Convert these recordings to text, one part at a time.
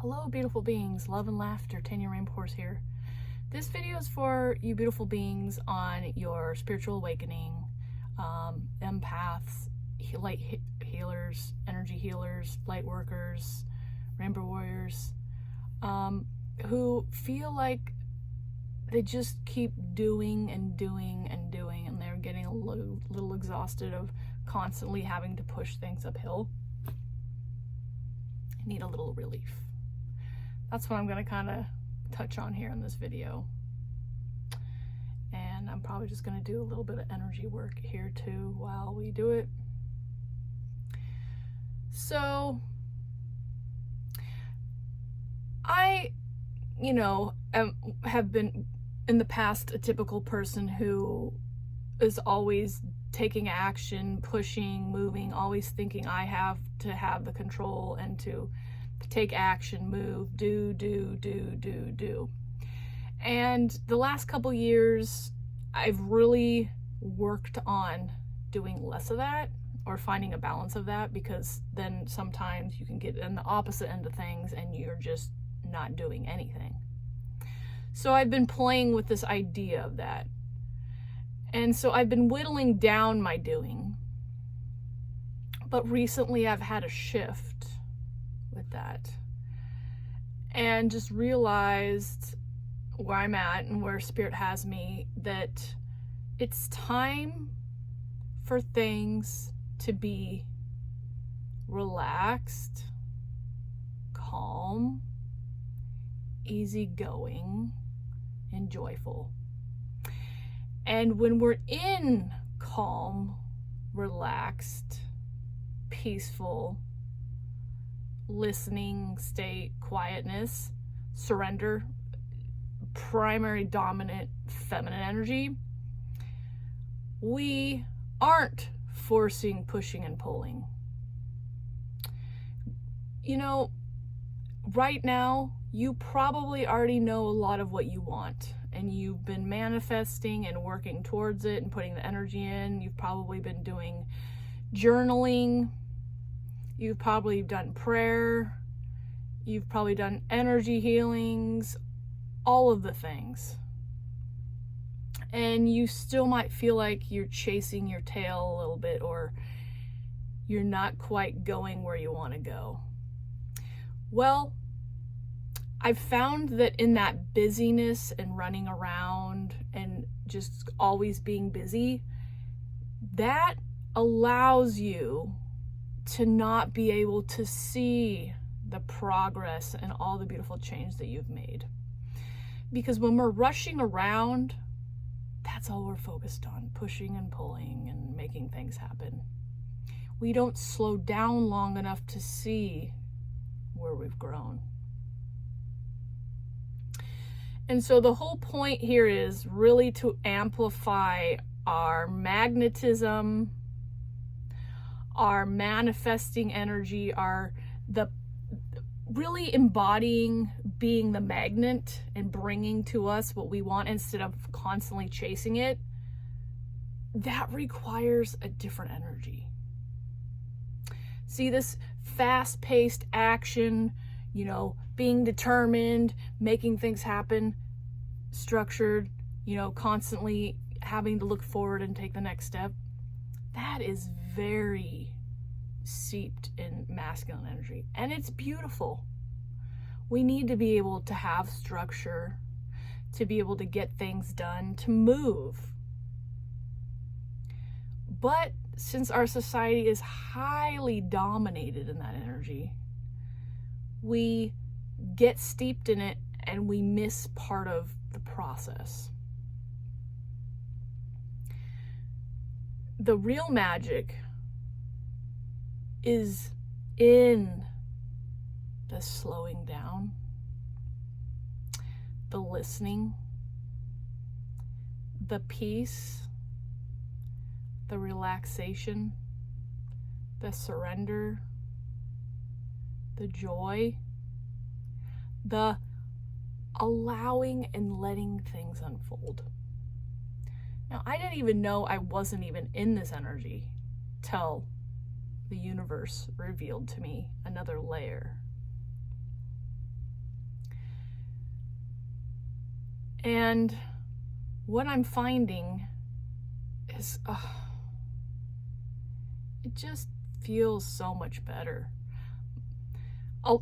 Hello beautiful beings, love and laughter, Tanya Rainpours here. This video is for you beautiful beings on your spiritual awakening, empaths, light healers, energy healers, light workers, rainbow warriors, who feel like they just keep doing and they're getting a little exhausted of constantly having to push things uphill. Need a little relief. That's what I'm going to kind of touch on here in this video. And I'm probably just going to do a little bit of energy work here too while we do it. So I, have been in the past a typical person who is always taking action, pushing, moving, always thinking I have to have the control and to take action, move, do. And the last couple years, I've really worked on doing less of that or finding a balance of that, because then sometimes you can get in the opposite end of things and you're just not doing anything. So I've been playing with this idea of that. And so I've been whittling down my doing. But recently I've had a shift with that and just realized where I'm at and where Spirit has me, that it's time for things to be relaxed, calm, easygoing, and joyful. And when we're in calm, relaxed, peaceful, listening state, quietness, surrender, primary dominant feminine energy, we aren't forcing, pushing, and pulling. Right now, you probably already know a lot of what you want, and you've been manifesting and working towards it and putting the energy in. You've probably been doing journaling. You've probably done prayer. You've probably done energy healings, all of the things. And you still might feel like you're chasing your tail a little bit, or you're not quite going where you want to go. Well, I've found that in that busyness and running around and just always being busy, that allows you to not be able to see the progress and all the beautiful change that you've made. Because when we're rushing around, that's all we're focused on, pushing and pulling and making things happen. We don't slow down long enough to see where we've grown. And so the whole point here is really to amplify our magnetism, our manifesting energy, really embodying being the magnet and bringing to us what we want instead of constantly chasing it. That requires a different energy. See, this fast-paced action, being determined, making things happen, structured, constantly having to look forward and take the next step, that is very seeped in masculine energy, and it's beautiful. We need to be able to have structure, to be able to get things done, to move. But since our society is highly dominated in that energy, we get steeped in it and we miss part of the process. The real magic is in the slowing down, the listening, the peace, the relaxation, the surrender, the joy, the allowing and letting things unfold. Now, I didn't even know I wasn't even in this energy till the universe revealed to me another layer. And what I'm finding is, it just feels so much better.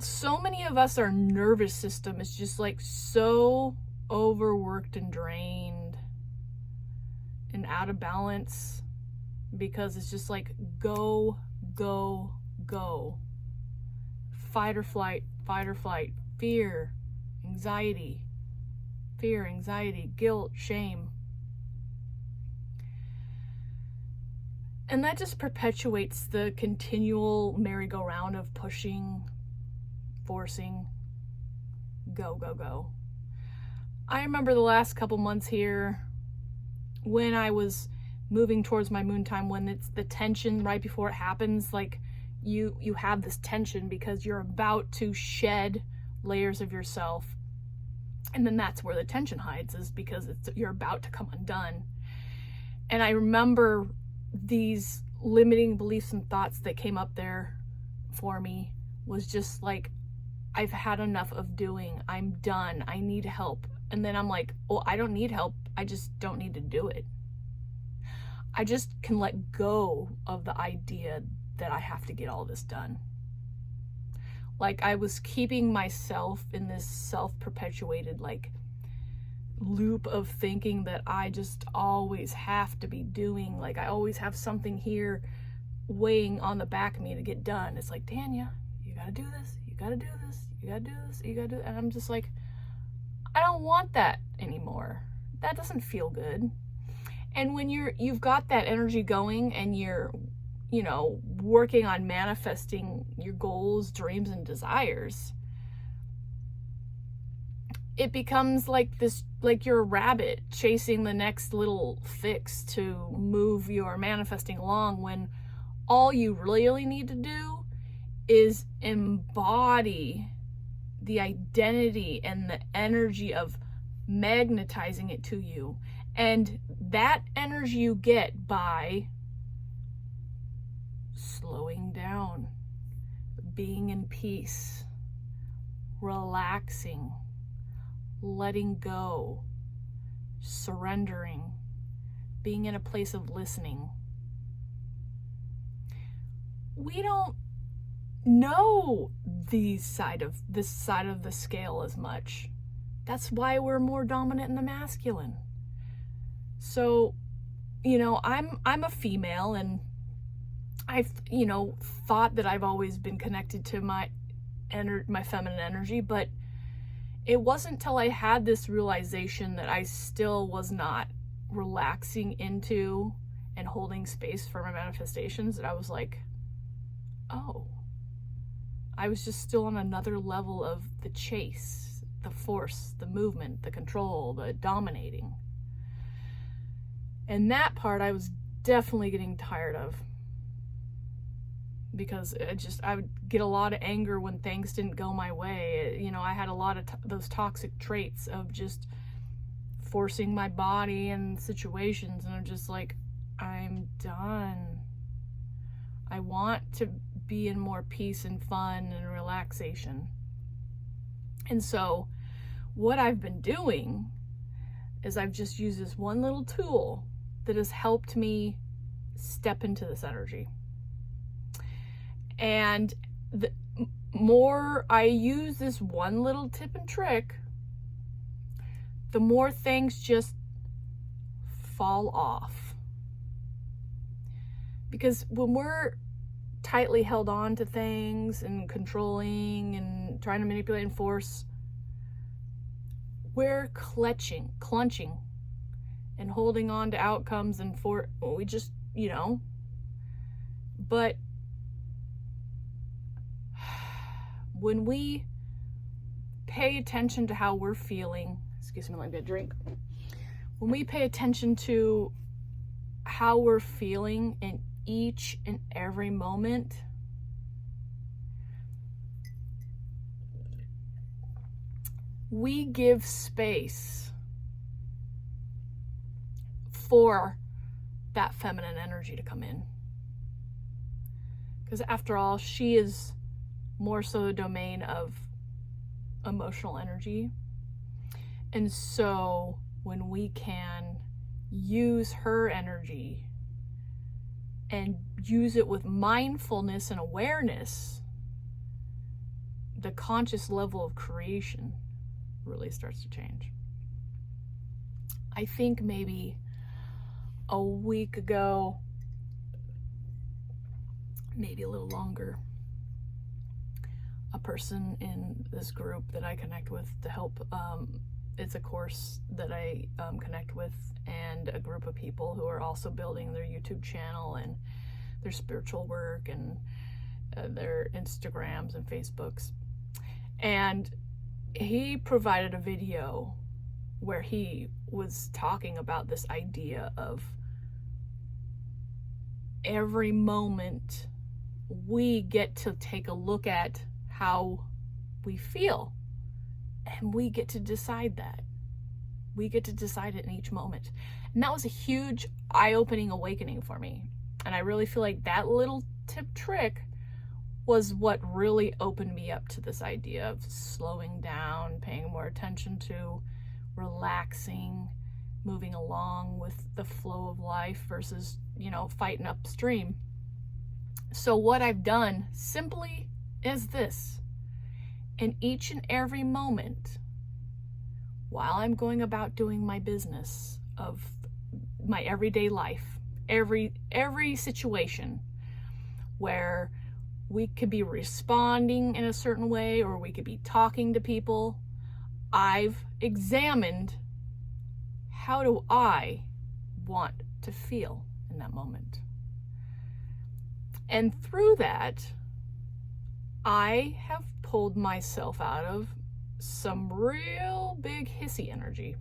So many of us, our nervous system is just like so overworked and drained and out of balance because it's just like go, go, go. Fight or flight, fear, anxiety, guilt, shame. And that just perpetuates the continual merry-go-round of pushing, forcing, go, go, go. I remember the last couple months here when I was moving towards my moon time, when it's the tension right before it happens, like you have this tension because you're about to shed layers of yourself. And then that's where the tension hides, is because you're about to come undone. And I remember these limiting beliefs and thoughts that came up there for me was just like, I've had enough of doing. I'm done. I need help. And then I'm like, oh, I don't need help. I just don't need to do it. I just can let go of the idea that I have to get all this done. Like I was keeping myself in this self-perpetuated like loop of thinking that I just always have to be doing, like I always have something here weighing on the back of me to get done. It's like, Tanya, you gotta do this, you gotta do this, you gotta do this, you gotta do it. And I'm just like, I don't want that anymore. That doesn't feel good. And when you've got that energy going and you're, you know, working on manifesting your goals, dreams, and desires, it becomes like this, like you're a rabbit chasing the next little fix to move your manifesting along, when all you really need to do is embody the identity and the energy of magnetizing it to you. And that energy you get by slowing down, being in peace, relaxing, letting go, surrendering, being in a place of listening. We don't know this side of the scale as much. That's why we're more dominant in the masculine. So, you know, I'm a female, and I've, you know, thought that I've always been connected to my feminine energy, but it wasn't until I had this realization that I still was not relaxing into and holding space for my manifestations that I was like, oh, I was just still on another level of the chase, the force, the movement, the control, the dominating. And that part I was definitely getting tired of, because I would get a lot of anger when things didn't go my way. You know, I had a lot of those toxic traits of just forcing my body in situations, and I'm just like, I'm done. I want to be in more peace and fun and relaxation. And so what I've been doing is I've just used this one little tool that has helped me step into this energy. And the more I use this one little tip and trick, the more things just fall off. Because when we're tightly held on to things and controlling and trying to manipulate and force, we're clutching and holding on to outcomes, and we just, you know, but when we pay attention to how we're feeling, excuse me, let me get a drink. When we pay attention to how we're feeling in each and every moment, we give space for that feminine energy to come in. Because after all, she is more so the domain of emotional energy. And so when we can use her energy and use it with mindfulness and awareness, the conscious level of creation really starts to change. I think maybe a week ago, maybe a little longer, a person in this group that I connect with to help, it's a course that I connect with, and a group of people who are also building their YouTube channel and their spiritual work and their Instagrams and Facebooks. And he provided a video where he was talking about this idea of every moment we get to take a look at how we feel, and we get to decide that. We get to decide it in each moment. And that was a huge eye-opening awakening for me. And I really feel like that little trick was what really opened me up to this idea of slowing down, paying more attention to relaxing, moving along with the flow of life versus, fighting upstream. So what I've done simply is this. In each and every moment, while I'm going about doing my business of my everyday life, every situation where we could be responding in a certain way or we could be talking to people, I've examined, how do I want to feel in that moment? And through that, I have pulled myself out of some real big hissy energy,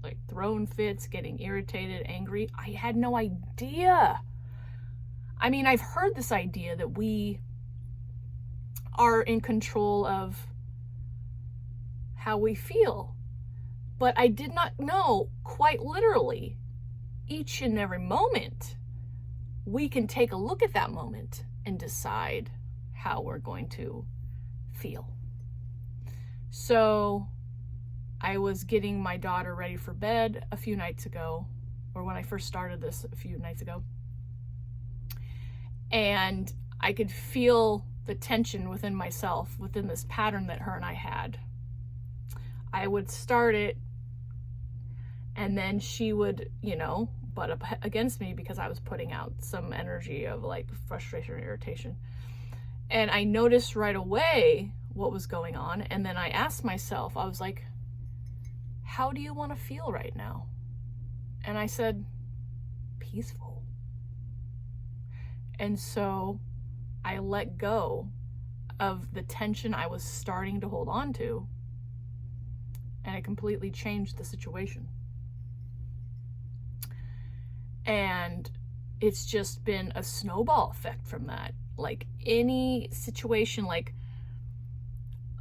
like throwing fits, getting irritated, angry. I had no idea. I mean, I've heard this idea that we are in control of how we feel, but I did not know quite literally each and every moment we can take a look at that moment and decide how we're going to feel. So I was getting my daughter ready for bed a few nights ago, or when I first started this a few nights ago, and I could feel the tension within myself, within this pattern that her and I had. I would start it, and then she would, butt up against me because I was putting out some energy of like frustration or irritation. And I noticed right away what was going on. And then I asked myself, I was like, how do you want to feel right now? And I said, peaceful. And so I let go of the tension I was starting to hold on to, and it completely changed the situation. And it's just been a snowball effect from that. Like any situation, like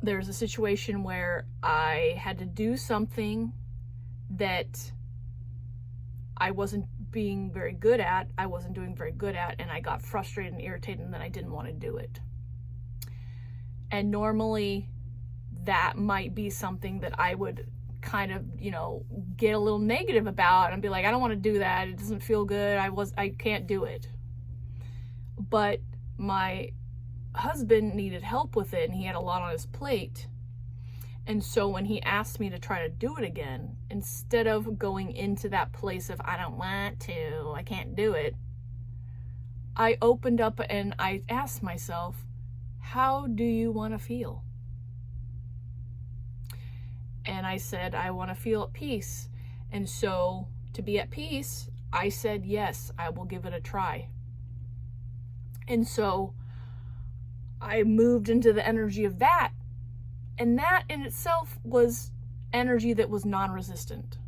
there's a situation where I had to do something that I wasn't being very good at, and I got frustrated and irritated, and then I didn't want to do it. And normally that might be something that I would kind of, get a little negative about and be like, I don't want to do that. It doesn't feel good. I can't do it. But my husband needed help with it, and he had a lot on his plate. And so when he asked me to try to do it again, instead of going into that place of, I don't want to, I can't do it, I opened up and I asked myself, how do you want to feel? And I said, I want to feel at peace. And so to be at peace, I said, yes, I will give it a try. And so I moved into the energy of that. And that in itself was energy that was non-resistant.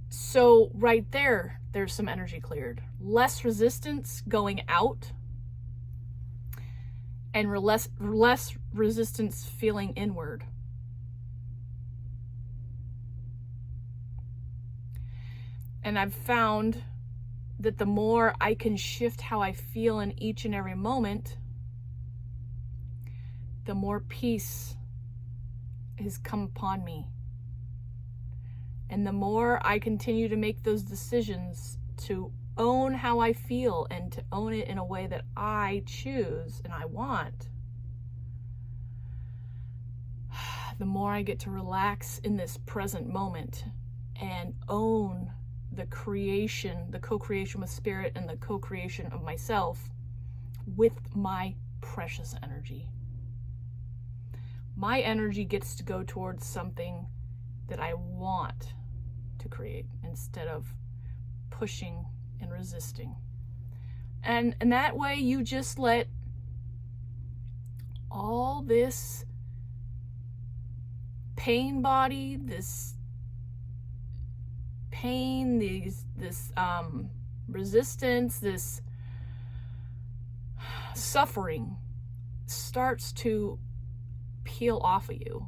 So right there, there's some energy cleared. Less resistance going out, and less resistance feeling inward. And I've found that the more I can shift how I feel in each and every moment, the more peace has come upon me. And the more I continue to make those decisions to own how I feel and to own it in a way that I choose and I want, the more I get to relax in this present moment and own the creation, the co-creation with spirit and the co-creation of myself with my precious energy. My energy gets to go towards something that I want to create instead of pushing and resisting. And that way you just let all this pain body, this pain, this resistance, this suffering starts to peel off of you.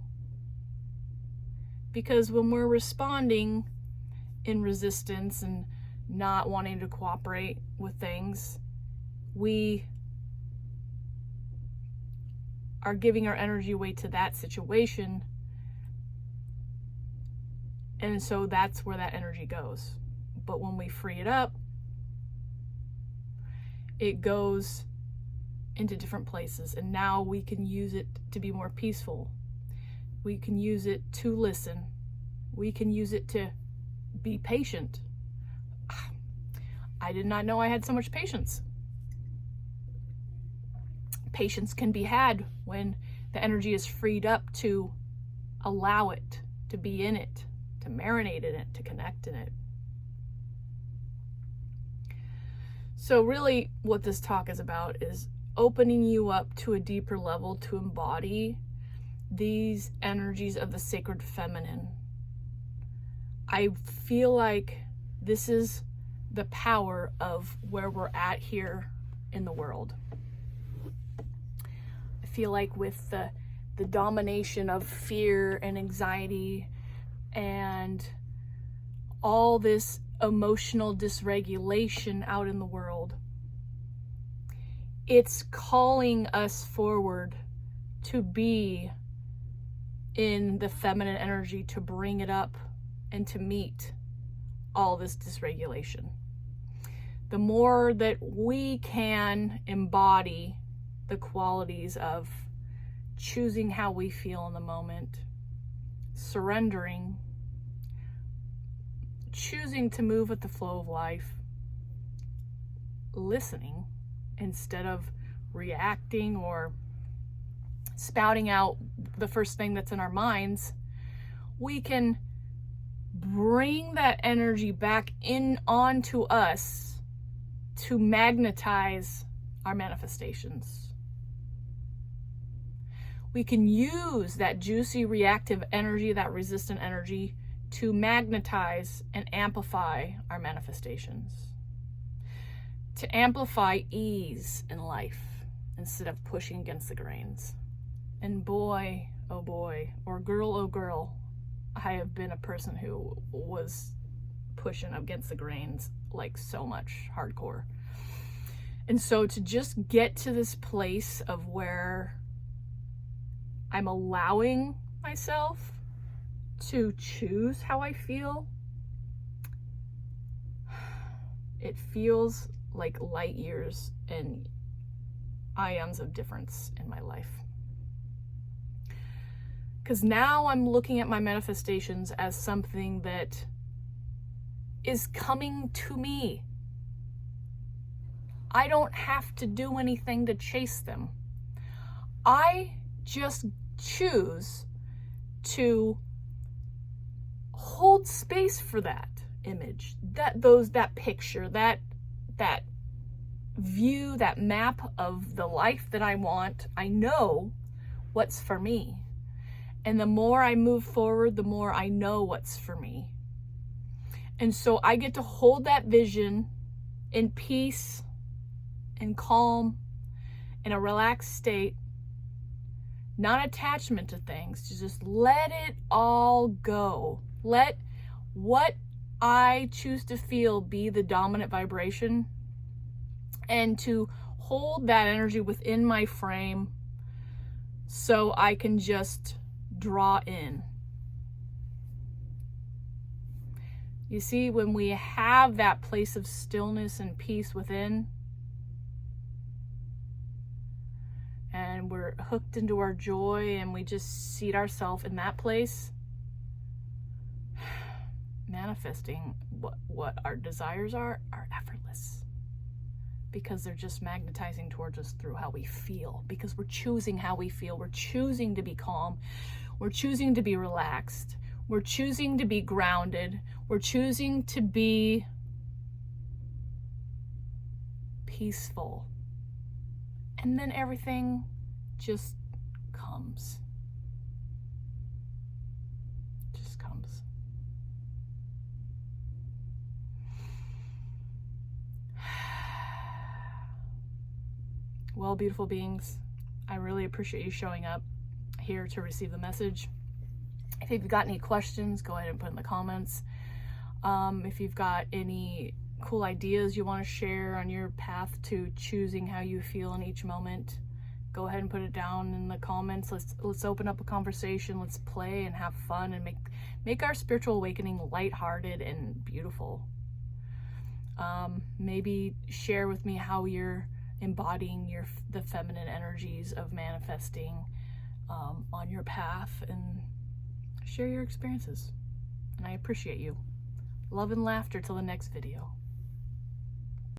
Because when we're responding in resistance and not wanting to cooperate with things, we are giving our energy away to that situation. And so that's where that energy goes. But when we free it up, it goes into different places. And now we can use it to be more peaceful. We can use it to listen. We can use it to be patient. I did not know I had so much patience. Patience can be had when the energy is freed up to allow it, to be in it, to marinate in it, to connect in it. So really what this talk is about is opening you up to a deeper level to embody these energies of the sacred feminine. I feel like this is the power of where we're at here in the world. I feel like with the domination of fear and anxiety and all this emotional dysregulation out in the world, it's calling us forward to be in the feminine energy, to bring it up and to meet all this dysregulation. The more that we can embody the qualities of choosing how we feel in the moment, surrendering, choosing to move with the flow of life, listening instead of reacting or spouting out the first thing that's in our minds, we can bring that energy back in onto us to magnetize our manifestations. We can use that juicy reactive energy, that resistant energy, to magnetize and amplify our manifestations. To amplify ease in life instead of pushing against the grains. And boy, oh boy, or girl, oh girl, I have been a person who was pushing against the grains like so much, hardcore. And so to just get to this place of where I'm allowing myself to choose how I feel, it feels like light years and ions of difference in my life. Because now I'm looking at my manifestations as something that is coming to me. I don't have to do anything to chase them. I just choose to hold space for that image, that picture, that view, that map of the life that I want. I know what's for me. And the more I move forward, the more I know what's for me. And so I get to hold that vision in peace, in calm, in a relaxed state, not attachment to things, to just let it all go. Let what I choose to feel be the dominant vibration, and to hold that energy within my frame so I can just draw in. You see, when we have that place of stillness and peace within, and we're hooked into our joy and we just seat ourselves in that place, manifesting what our desires are effortless, because they're just magnetizing towards us through how we feel, because we're choosing how we feel. We're choosing to be calm. We're choosing to be relaxed. We're choosing to be grounded. We're choosing to be peaceful. And then everything just comes. Just comes. Well, beautiful beings, I really appreciate you showing up here to receive the message. If you've got any questions, go ahead and put in the comments. If you've got any cool ideas you want to share on your path to choosing how you feel in each moment, go ahead and put it down in the comments. Let's open up a conversation. Let's play and have fun and make our spiritual awakening lighthearted and beautiful. Maybe share with me how you're embodying the feminine energies of manifesting on your path, and share your experiences. And I appreciate you. Love and laughter till the next video.